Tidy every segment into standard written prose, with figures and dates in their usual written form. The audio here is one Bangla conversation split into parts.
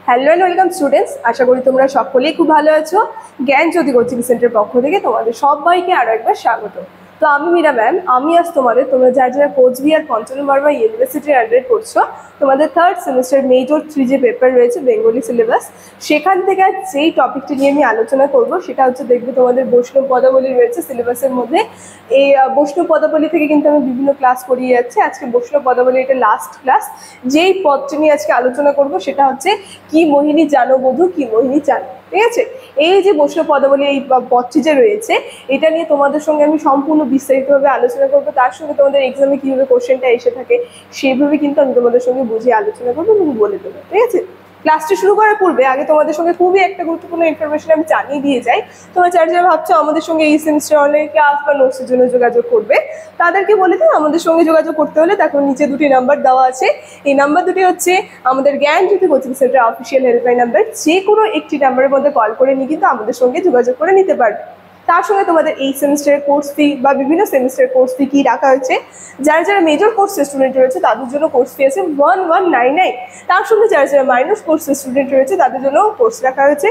হ্যালো অ্যান্ড ওয়েলকাম স্টুডেন্টস, আশা করি তোমরা সকলেই খুব ভালো আছো। জ্ঞান জ্যোতি কোচিং সেন্টারের পক্ষ থেকে তোমাদের সবাইকে আরও একবার স্বাগত। তো আমি মীরা ম্যাম, আমি আজ তোমরা যারা কোচবিহার পঞ্চানন বর্মা ইউনিভার্সিটির আন্ডারে পড়ছো, তোমাদের থার্ড সেমিস্টার মেজর 3 যে পেপার রয়েছে বেঙ্গলি সিলেবাস, সেখান থেকে আজ যেই টপিকটি নিয়ে আমি আলোচনা করব সেটা হচ্ছে দেখবে তোমাদের বৈষ্ণব পদাবলী রয়েছে সিলেবাসের মধ্যে। এই বৈষ্ণব পদাবলী থেকে কিন্তু আমি বিভিন্ন ক্লাস করিয়ে যাচ্ছি। আজকে বৈষ্ণব পদাবলী এটা লাস্ট ক্লাস। যেই পদটি নিয়ে আজকে আলোচনা করব সেটা হচ্ছে কি মোহিনী জানো বধূ, কি মোহিনী জানো। ঠিক আছে, এই যে বৈষ্ণব পদাবলী এই পদটি যে রয়েছে, এটা নিয়ে তোমাদের সঙ্গে আমি সম্পূর্ণ বিস্তারিতভাবে আলোচনা করবো। তার সঙ্গে তোমাদের এক্সামে কীভাবে কোশ্চেনটা এসে থাকে সেইভাবে কিন্তু আমি তোমাদের সঙ্গে বুঝিয়ে আলোচনা করবো এবং বলে দেবো। ঠিক আছে, ক্লাসটি শুরু করার পূর্বে আগে তোমাদের সঙ্গে খুবই একটা গুরুত্বপূর্ণ ইনফরমেশন আমি জানিয়ে দিয়ে যাই। তোমরা যারা ভাবছো আমাদের সঙ্গে এই সেমিস্টার অনলাইন ক্লাস বা নোটসের জন্য যোগাযোগ করবে, তাদেরকে বলে দিই আমাদের সঙ্গে যোগাযোগ করতে হলে দেখো নিচে দুটি নাম্বার দেওয়া আছে। এই নাম্বার দুটি হচ্ছে আমাদের Gyan Jyoti coaching centre official helpline number. যে কোনো একটি নাম্বারের মধ্যে কল করে নিয়ে কিন্তু আমাদের সঙ্গে যোগাযোগ করে নিতে পারবে। তার সঙ্গে তোমাদের এই সেমিস্টারের কোর্স ফি বা বিভিন্ন সেমিস্টারের কোর্স ফি কি রাখা হয়েছে, যারা মেজর কোর্সের স্টুডেন্ট রয়েছে তাদের জন্য কোর্স ফি আছে 1199। তার সঙ্গে যারা মাইনর কোর্সের স্টুডেন্ট রয়েছে তাদের জন্য কোর্স ফি রাখা হয়েছে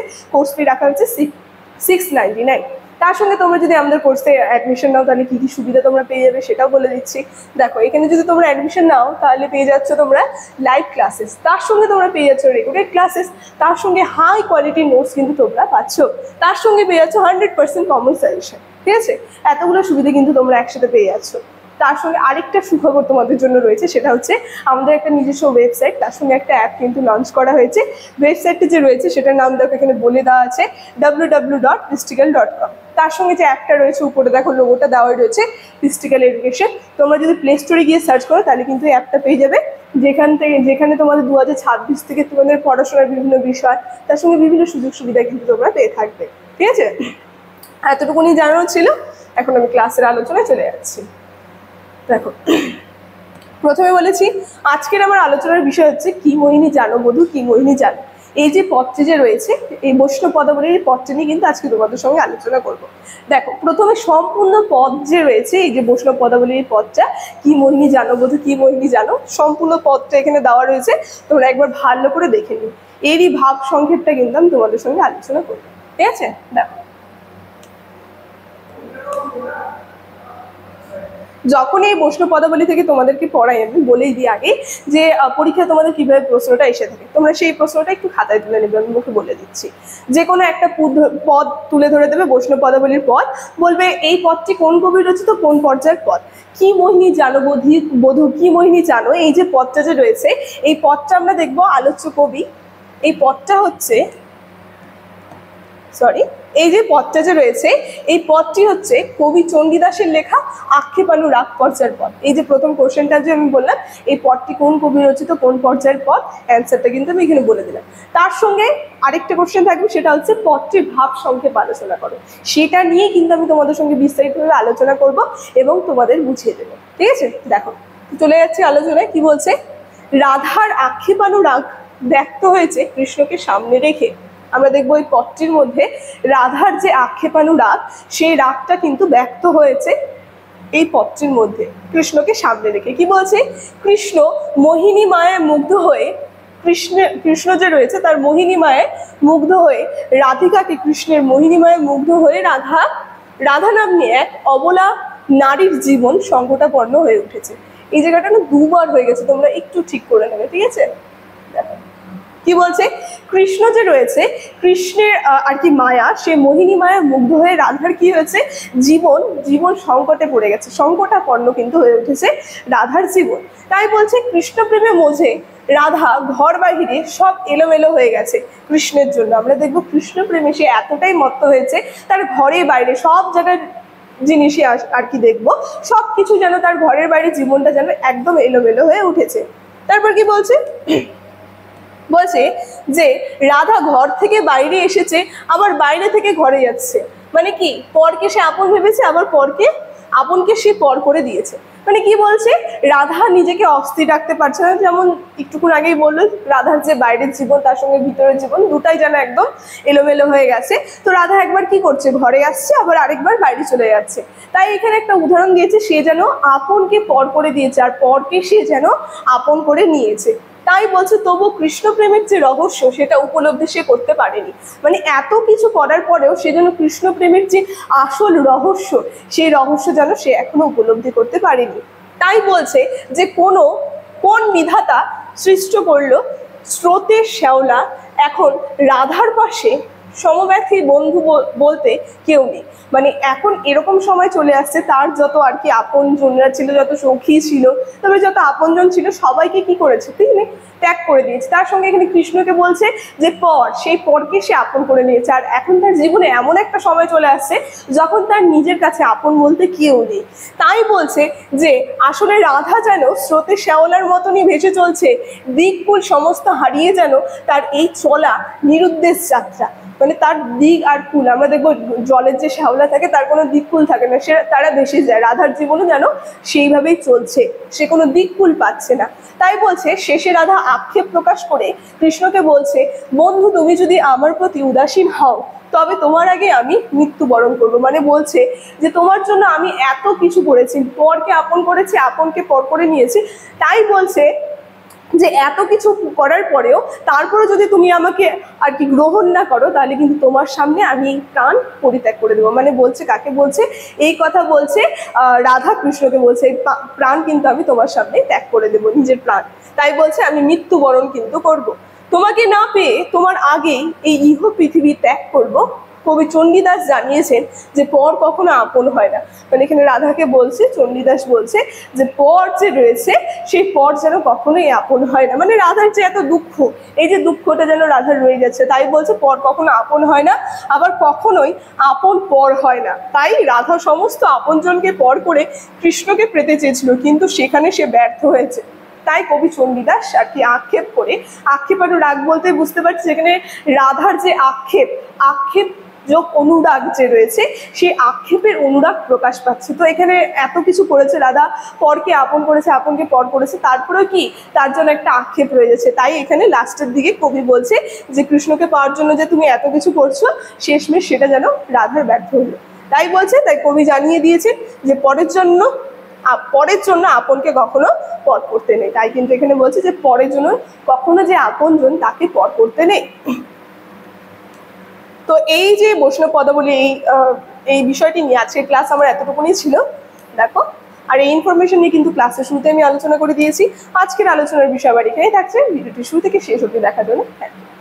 699। তার সঙ্গে তোমরা যদি আমাদের কোর্সে অ্যাডমিশন নাও তাহলে কী কী সুবিধা তোমরা পেয়ে যাবে সেটাও বলে দিচ্ছি। দেখো, এখানে যদি তোমরা অ্যাডমিশন নাও তাহলে পেয়ে যাচ্ছ তোমরা লাইভ ক্লাসেস, তার সঙ্গে তোমরা পেয়ে যাচ্ছ রেকর্ডেড ক্লাসেস, তার সঙ্গে হাই কোয়ালিটির নোটস কিন্তু তোমরা পাচ্ছ, তার সঙ্গে পেয়ে যাচ্ছ 100% কমন সাজেশন। ঠিক আছে, এতগুলো সুবিধা কিন্তু তোমরা একসাথে পেয়ে যাচ্ছ। তার সঙ্গে আরেকটা সুখবর তোমাদের জন্য রয়েছে, সেটা হচ্ছে আমাদের একটা নিজস্ব ওয়েবসাইট, তার সঙ্গে একটা অ্যাপ কিন্তু লঞ্চ করা হয়েছে। ওয়েবসাইটটি যে রয়েছে সেটার নাম দেখো এখানে বলে দেওয়া আছে www.pistical.com। তার সঙ্গে যে অ্যাপটা রয়েছে উপরে দেখো লোগোটা দেওয়াই রয়েছে পিস্টিক্যাল এডুকেশন। তোমরা যদি প্লে স্টোরে গিয়ে সার্চ করো তাহলে কিন্তু এই অ্যাপটা পেয়ে যাবে, যেখানে তোমাদের 2026 থেকে তোমাদের পড়াশোনার বিভিন্ন বিষয়, তার সঙ্গে বিভিন্ন সুযোগ সুবিধা কিন্তু তোমরা পেয়ে থাকবে। ঠিক আছে, এতটুকুনি জানানো ছিল। এখন আমি ক্লাসের আলোচনায় চলে যাচ্ছি। দেখো, প্রথমে বলেছি আজকের আমার আলোচনার বিষয় হচ্ছে কি মোহিনী জানো বধূ, কি মোহিনী জানো। এই যে পদটি যে রয়েছে, এই বৈষ্ণব পদাবলীর পদটি নিয়ে কিন্তু আজকে তোমাদের সঙ্গে আলোচনা করব। দেখো, প্রথমে সম্পূর্ণ পদ যে রয়েছে, এই যে বৈষ্ণব পদাবলীর পদটা কি মোহিনী জানো বধূ, কি মোহিনী জানো, সম্পূর্ণ পদটা এখানে দেওয়া রয়েছে। তোমরা একবার ভালো করে দেখে নিও। এরই ভাব সংক্ষেপটা কিন্তু আমি তোমাদের সঙ্গে আলোচনা করবো। ঠিক আছে, দেখো, যখন এই বৈষ্ণব পদাবলী থেকে তোমাদেরকে পড়াই আমি বলেই দিই আগে যে পরীক্ষা তোমাদের কিভাবে প্রশ্নটা এসে থাকে, তোমরা সেই প্রশ্নটা একটু খাতায় তুলে নেবে। আমি মুখে বলে দিচ্ছি, যে কোনো একটা পদ তুলে ধরে দেবে, বৈষ্ণব পদাবলীর পদ, বলবে এই পদটি কোন কবি রচিত, কোন পর্যায়ের পদ। কি মোহিনী জানো বধূ, কি মোহিনী জানো, এই যে পদটা যে রয়েছে, এই পদটা আমরা দেখবো আলোচ্য কবি। এই পদটা হচ্ছে এই যে পদটা যে রয়েছে, এই পদটি হচ্ছে কবি চণ্ডীদাসের লেখা আক্ষেপানুরাগ পর্যায়ের পদ। এই যে প্রথম কোশ্চেনটা যে আমি বললাম, এই পদটি কোন কবি রচিত, কোন পর্যায়ের পদ, অ্যান্সারটা কিন্তু আমি এখানে বলে দিলাম। তার সঙ্গে আরেকটা কোশ্চেন থাকবে, সেটা হচ্ছে পদটির ভাব সংক্ষেপ আলোচনা করো। সেটা নিয়ে কিন্তু আমি তোমাদের সঙ্গে বিস্তারিতভাবে আলোচনা করব এবং তোমাদের বুঝিয়ে দেবো। ঠিক আছে, দেখো চলে যাচ্ছি আলোচনায়। কি বলছে, রাধার আক্ষেপানুরাগ ব্যক্ত হয়েছে কৃষ্ণকে সামনে রেখে। আমরা দেখবো এই পদটির মধ্যে রাধার যে আক্ষেপানুরাগ, সেই রাগটা কিন্তু ব্যক্ত হয়েছে এই পদটির মধ্যে কৃষ্ণকে সামনে রেখে। কি বলছে, কৃষ্ণ মোহিনী মায়ে মুগ্ধ হয়ে, কৃষ্ণ যে রয়েছে তার মোহিনী মায়ে মুগ্ধ হয়ে রাধিকাকে, কৃষ্ণের মোহিনী মায়ে মুগ্ধ হয়ে রাধা নাম্নী এক অবলা নারীর জীবন সংকটাপন্ন হয়ে উঠেছে। এই জায়গাটা না দুবার হয়ে গেছে, তোমরা একটু ঠিক করে নেবে। ঠিক আছে, দেখো কি বলছে, কৃষ্ণ যে রয়েছে, কৃষ্ণের আর কি মায়া, সে মোহিনী মায়া মুগ্ধ হয়ে রাধার কি হয়েছে, জীবন সংকটে পড়ে গেছে, সংকটাপন্ন কিন্তু হয়ে উঠেছে রাধার জীবন। তাই বলছে কৃষ্ণ প্রেমে মজে রাধা ঘর বাহিরে সব এলোমেলো হয়ে গেছে কৃষ্ণের জন্য। আমরা দেখবো কৃষ্ণ প্রেমে সে এতটাই মত্ত হয়েছে, তার ঘরে বাইরে সব জায়গায় জিনিসই আর কি দেখবো, সব কিছু যেন তার ঘরের বাইরে জীবনটা যেন একদম এলোমেলো হয়ে উঠেছে। তারপর কি বলছে, যে রাধা ঘর থেকে বাইরে এসেছে, আবার বাইরে থেকে ঘরে যাচ্ছে। মানে কি, পরকে সে আপন ভেবেছে, আবার আপনকে সে পর করে দিয়েছে। মানে কি বলছে, রাধা নিজেকে অস্থির রাখতে পারছে না। যেমন একটুক্ষণ আগেই বললো, রাধার যে বাইরের জীবন তার সঙ্গে ভিতরের জীবন দুটাই যেন একদম এলোমেলো হয়ে গেছে। তো রাধা একবার কি করছে, ঘরে আসছে, আবার আরেকবার বাইরে চলে যাচ্ছে। তাই এখানে একটা উদাহরণ দিয়েছে, সে যেন আপনকে পর করে দিয়েছে আর পরকে সে যেন আপন করে নিয়েছে। তাই বলছে তবু কৃষ্ণ প্রেমের যে রহস্য সেটা উপলব্ধি সে করতে পারেনি। মানে এত কিছু করার পরেও সে যেন কৃষ্ণ প্রেমের যে আসল রহস্য সেই রহস্য যেন সে এখনো উপলব্ধি করতে পারেনি। তাই বলছে যে কোন বিধাতা সৃষ্ট করলো স্রোতের শ্যাওলা, এখন রাধার পাশে সমব্যথী বন্ধু বলতে কেউ নেই। মানে এখন এরকম সময় চলে আসছে, তার যত আর কি আপন জনরা ছিল, যত সখী ছিল, তবে যত আপনজন ছিল সবাইকে কি করেছে তিনি ত্যাগ করে দিয়েছে। তার সঙ্গে এখানে কৃষ্ণকে বলছে যে সেই পরকে সে আপন করে নিয়েছে। আর এখন তার জীবনে এমন একটা সময় চলে আসছে যখন তার নিজের কাছে আপন বলতে কেউ নেই। তাই বলছে যে আসলে রাধা যেন স্রোতের শ্যাওলার মতনই ভেসে চলছে, দিককুল সমস্ত হারিয়ে যেন তার এই চলা নিরুদ্দেশ যাত্রা। মানে তার দিক আর কুল, আমরা দেখবো জলের যে শ্যাওলা থাকে তার কোনো দিককুল থাকে না, তারা ভেসে যায়। রাধার জীবনে যেন সেইভাবেই চলছে, সে কোনো দিককুল পাচ্ছে না। তাই বলছে শেষে রাধা আক্ষেপ প্রকাশ করে কৃষ্ণকে বলছে, বন্ধু তুমি যদি আমার প্রতি উদাসীন হও তবে তোমার আগে আমি মৃত্যুবরণ করবো। মানে বলছে যে তোমার জন্য আমি এত কিছু করেছি, পরকে আপন করেছি, আপনকে পর করে নিয়েছি। তাই বলছে যে এত কিছু করার পরেও তারপরে যদি তুমি আমাকে আর কি গ্রহণ না করো তাহলে কিন্তু তোমার সামনে আমি এই প্রাণ পরিত্যাগ করে দেবো। মানে বলছে কাকে বলছে এই কথা, বলছে রাধা কৃষ্ণকে বলছে এই প্রাণ কিন্তু আমি তোমার সামনে ত্যাগ করে দেবো, নিজের প্রাণ। তাই বলছে আমি মৃত্যুবরণ কিন্তু করব, তোমাকে না পেয়ে তোমার আগেই এই ইহ পৃথিবী ত্যাগ করব। কবি চণ্ডীদাস জানিয়েছেন যে পর কখনো আপন হয় না। মানে এখানে রাধাকে বলছে, চণ্ডীদাস বলছে যে পর যে রয়েছে সেই পর যেন কখনোই আপন হয় না। মানে রাধার যে এত দুঃখ, এই যে দুঃখটা যেন রাধার রয়ে যাচ্ছে, তাই বলছে পর কখনো আপন হয় না, আবার কখনোই আপন পর হয় না। তাই রাধা সমস্ত আপনজনকে পর করে কৃষ্ণকে পেতে চেয়েছিল, কিন্তু সেখানে সে ব্যর্থ হয়েছে। তাই কবি চণ্ডীদাস আর কি আক্ষেপ করে, আক্ষেপ আর রাগ বলতে বুঝতে পারছি যেখানে রাধার যে আক্ষেপ যোগ অনুরাগ যে রয়েছে সেই আক্ষেপের অনুরাগ প্রকাশ পাচ্ছে। তো এখানে এত কিছু করেছে রাধা, পরকে আপন করেছে, আপনকে পর করেছে, তারপরেও কি তার জন্য একটা আক্ষেপ রয়ে যাচ্ছে। তাই এখানে লাস্টের দিকে কবি বলছে যে কৃষ্ণকে পাওয়ার জন্য যে তুমি এত কিছু করছো, শেষমেশ সেটা যেন রাধার ব্যর্থ হলো। তাই বলছে, তাই কবি জানিয়ে দিয়েছে যে পরের জন্য আপনকে কখনো পর করতে নেই। তাই কিন্তু এখানে বলছে যে পরের জন্য কখনো যে আপনজন তাকে পর করতে নেই। তো এই যে বৈষ্ণব পদাবলী এই বিষয়টি নিয়ে আজকের ক্লাস আমার এতটুকুনি ছিল দেখো। আর এই ইনফরমেশন নিয়ে কিন্তু ক্লাসের শুরুতে আমি আলোচনা করে দিয়েছি। আজকের আলোচনার বিষয় আবার এখানেই থাকছে। ভিডিওটি শুরু থেকে শেষ অবধি দেখার জন্য থ্যাংক ইউ।